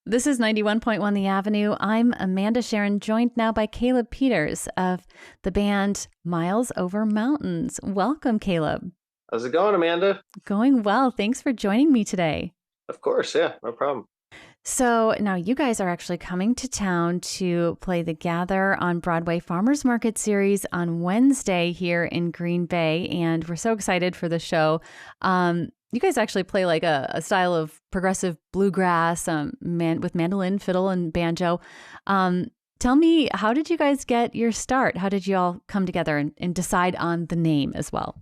This is 91.1 The Avenue. I'm Amanda Sharon, joined now by Caleb Peters of the band Miles Over Mountains. Welcome, Caleb. How's it going, Amanda? Going well. Thanks for joining me today. Of course, yeah, no problem. So now you guys are actually coming to town to play the Gather on Broadway Farmers Market series on Wednesday here in Green Bay, and we're so excited for the show. You guys actually play like a style of progressive bluegrass with mandolin, fiddle, and banjo. Tell me, how did you guys get your start? How did you all come together and decide on the name as well?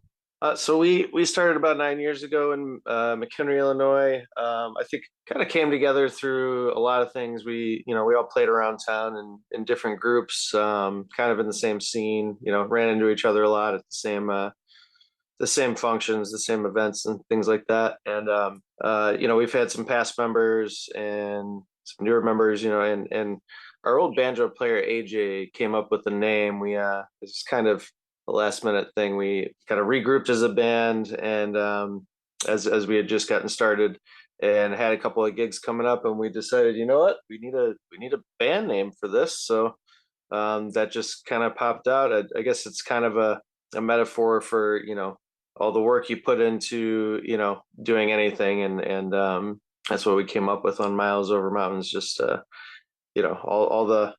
So we started about 9 years ago in McHenry, Illinois. I think kind of came together through a lot of things. We all played around town in different groups, kind of in the same scene. Ran into each other a lot at the same functions, the same events, and things like that. And we've had some past members and some newer members. And our old banjo player AJ came up with the name. It's kind of a last minute thing. We kind of regrouped as a band, and as we had just gotten started and had a couple of gigs coming up, and we decided, you know what, we need a band name for this. So that just kind of popped out. I guess it's kind of a metaphor for all the work you put into doing anything, and that's what we came up with on Miles Over Mountains. Just all the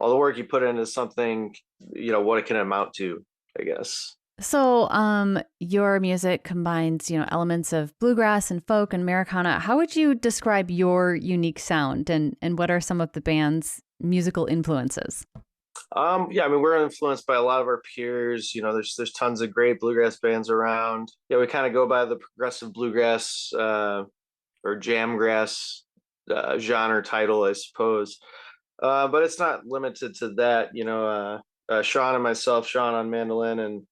work you put into something, what it can amount to, I guess. So, your music combines, elements of bluegrass and folk and Americana. How would you describe your unique sound, and what are some of the band's musical influences? Yeah, I mean, we're influenced by a lot of our peers. There's tons of great bluegrass bands around. Yeah, we kind of go by the progressive bluegrass or jamgrass genre title, I suppose. But it's not limited to that. Sean and myself, Sean on mandolin and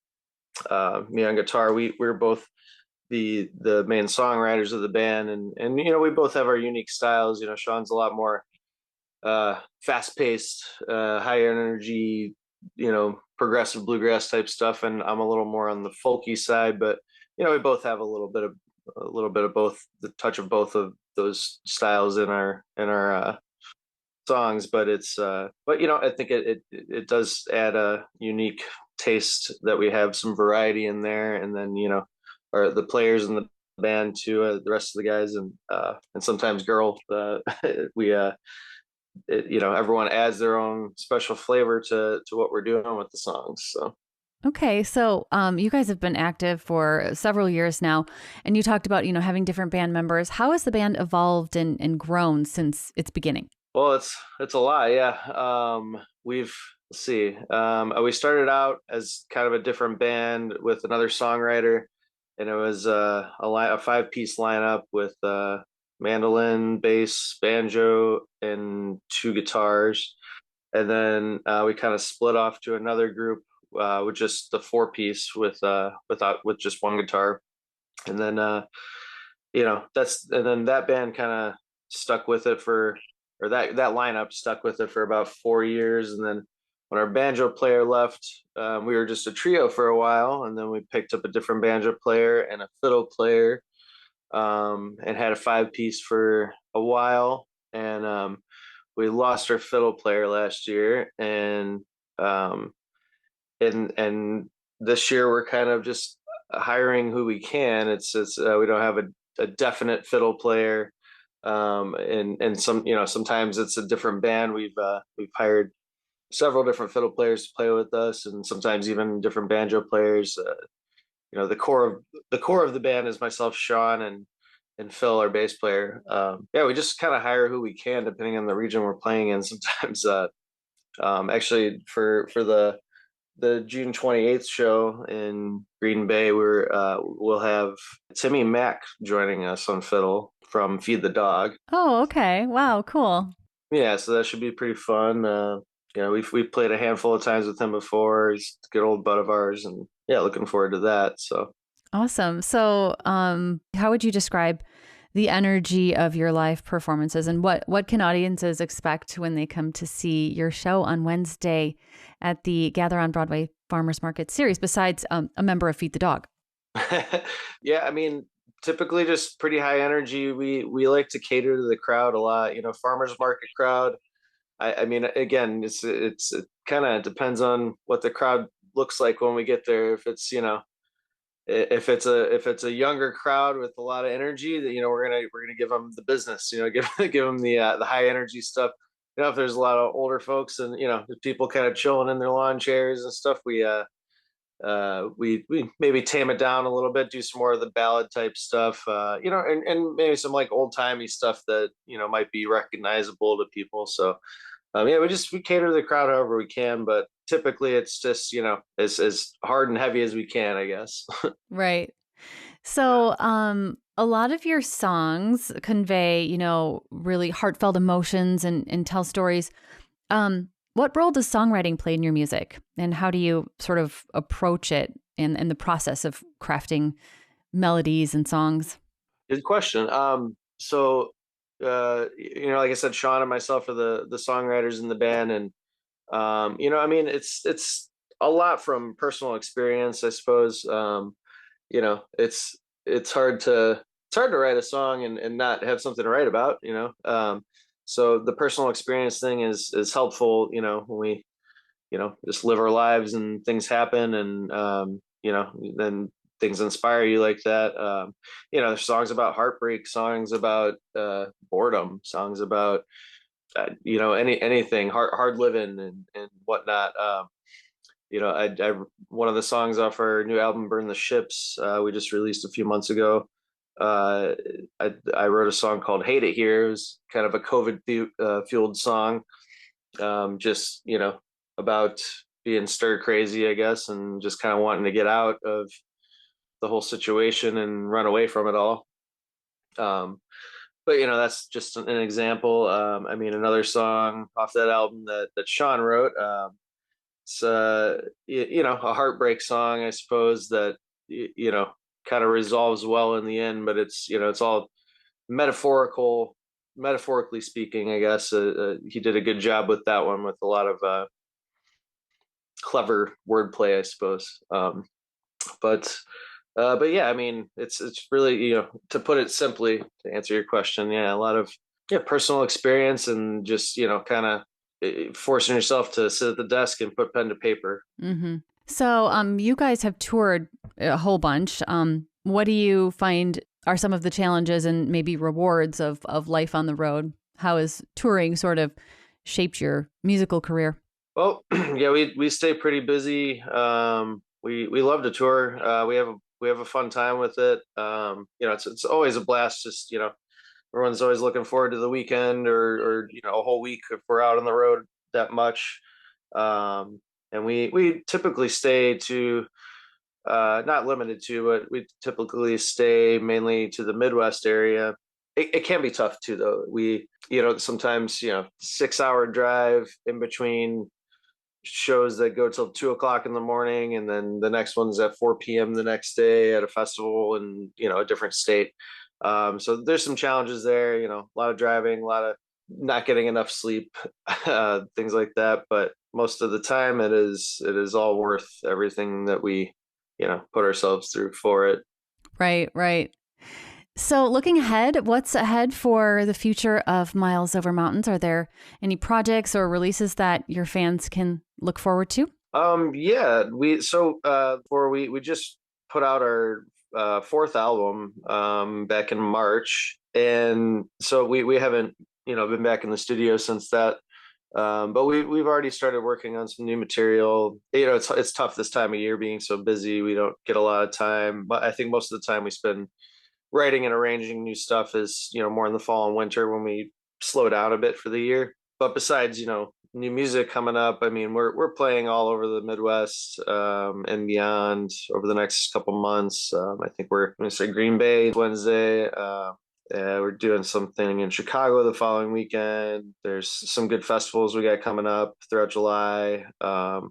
me on guitar. We're both the main songwriters of the band, and we both have our unique styles. Sean's a lot more fast paced, high energy, progressive bluegrass type stuff, and I'm a little more on the folky side. But we both have a little bit of both, the touch of both of those styles in our songs. But I think it does add a unique taste that we have some variety in there, and then or the players in the band too, the rest of the guys, and sometimes girl, we everyone adds their own special flavor to what we're doing with the songs. So Okay, so you guys have been active for several years now, and you talked about having different band members. How has the band evolved and grown since its beginning? Well, it's a lot, yeah. Let's see. We started out as kind of a different band with another songwriter, and it was a 5-piece lineup with mandolin, bass, banjo, and 2 guitars. And then we kind of split off to another group with just the 4-piece with just 1 guitar. And then that band kind of stuck with it that lineup stuck with it for about 4 years. And then when our banjo player left, we were just a trio for a while, and then we picked up a different banjo player and a fiddle player, and had a 5-piece for a while. And we lost our fiddle player last year, and this year we're kind of just hiring who we can. It's we don't have a definite fiddle player, and sometimes it's a different band. We've hired several different fiddle players to play with us, and sometimes even different banjo players. The core of the band is myself, Sean, and Phil, our bass player. Yeah, we just kind of hire who we can depending on the region we're playing in. Sometimes, actually, for the June 28th show in Green Bay, we'll have Timmy Mack joining us on fiddle from Feed the Dog. Oh, okay. Wow, cool. Yeah, so that should be pretty fun. We've played a handful of times with him before. He's a good old bud of ours, and yeah, looking forward to that. So awesome. So, how would you describe the energy of your live performances, and what can audiences expect when they come to see your show on Wednesday at the Gather on Broadway Farmers Market series, besides a member of Feed the Dog? Yeah, I mean, typically just pretty high energy. We like to cater to the crowd a lot. Farmers market crowd. I mean, again, it kind of depends on what the crowd looks like when we get there. If it's if it's a younger crowd with a lot of energy, that we're gonna give them the business. Give them the high energy stuff. If there's a lot of older folks and people kind of chilling in their lawn chairs and stuff, we maybe tame it down a little bit, do some more of the ballad type stuff, and maybe some like old timey stuff that might be recognizable to people. So yeah, we cater to the crowd however we can, but typically it's just as hard and heavy as we can, I guess. Right. So, a lot of your songs convey, really heartfelt emotions and tell stories. What role does songwriting play in your music, and how do you sort of approach it in the process of crafting melodies and songs? Good question. So like I said, Sean and myself are the songwriters in the band, and I mean, it's a lot from personal experience, I suppose. It's it's hard to write a song and not have something to write about. So the personal experience thing is helpful, when we just live our lives and things happen, and then things inspire you like that. There's songs about heartbreak, songs about boredom, songs about anything hard living and whatnot. I one of the songs off our new album, "Burn the Ships," we just released a few months ago. Uh, I wrote a song called "Hate It Here." It was kind of a COVID fueled song, just about being stir crazy, I guess, and just kind of wanting to get out of the whole situation and run away from it all. Um, but that's just an example. I mean, another song off that album that Sean wrote. It's a heartbreak song, I suppose, that kind of resolves well in the end. But it's all metaphorically speaking, I guess. He did a good job with that one, with a lot of clever wordplay, I suppose. But yeah, I mean, it's really, to put it simply, to answer your question, yeah, a lot of personal experience and just kind of forcing yourself to sit at the desk and put pen to paper. Mm-hmm. So, you guys have toured a whole bunch. What do you find are some of the challenges and maybe rewards of life on the road? How has touring sort of shaped your musical career? Well, yeah, we stay pretty busy. We love to tour. We have a fun time with it. It's always a blast. Just everyone's always looking forward to the weekend, or a whole week if we're out on the road that much. And we typically stay to not limited to, but we typically stay mainly to the Midwest area. It can be tough too, though. We sometimes 6 hour drive in between shows that go till 2 o'clock in the morning, and then the next one's at 4 p.m. the next day at a festival in a different state. So there's some challenges there. A lot of driving, a lot of not getting enough sleep, things like that. But most of the time, it is all worth everything that we put ourselves through for it. Right, right. So, looking ahead, what's ahead for the future of Miles Over Mountains? Are there any projects or releases that your fans can look forward to? Yeah, we just put out our fourth album back in March, and so we haven't been back in the studio since that. But we've already started working on some new material. It's tough this time of year, being so busy. We don't get a lot of time, but I think most of the time we spend writing and arranging new stuff is more in the fall and winter, when we slow down a bit for the year. But besides new music coming up, I mean, we're playing all over the Midwest, and beyond over the next couple months. I think we're going to say Green Bay Wednesday. We're doing something in Chicago the following weekend. There's some good festivals we got coming up throughout July. I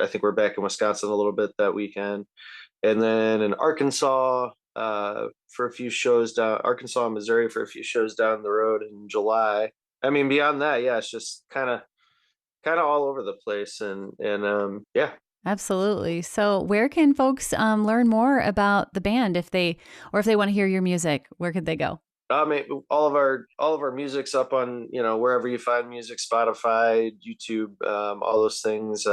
think we're back in Wisconsin a little bit that weekend, and then in Arkansas for a few shows down Arkansas and Missouri for a few shows down the road in July. I mean, beyond that, yeah, it's just kind of all over the place, and yeah. Absolutely. So, where can folks learn more about the band if they want to hear your music? Where could they go? All of our music's up on wherever you find music, Spotify, YouTube, all those things.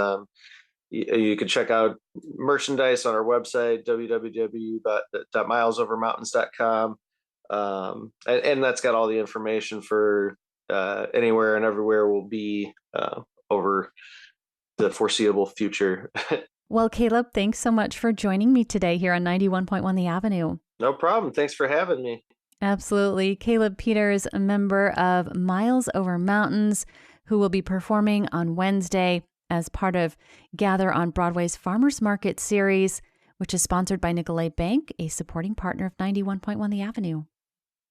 You can check out merchandise on our website, www.milesovermountains.com. And that's got all the information for anywhere and everywhere we'll be over the foreseeable future. Well, Caleb, thanks so much for joining me today here on 91.1 The Avenue. No problem. Thanks for having me. Absolutely. Caleb Peters, a member of Miles Over Mountains, who will be performing on Wednesday as part of Gather on Broadway's Farmers Market series, which is sponsored by Nicolay Bank, a supporting partner of 91.1 The Avenue.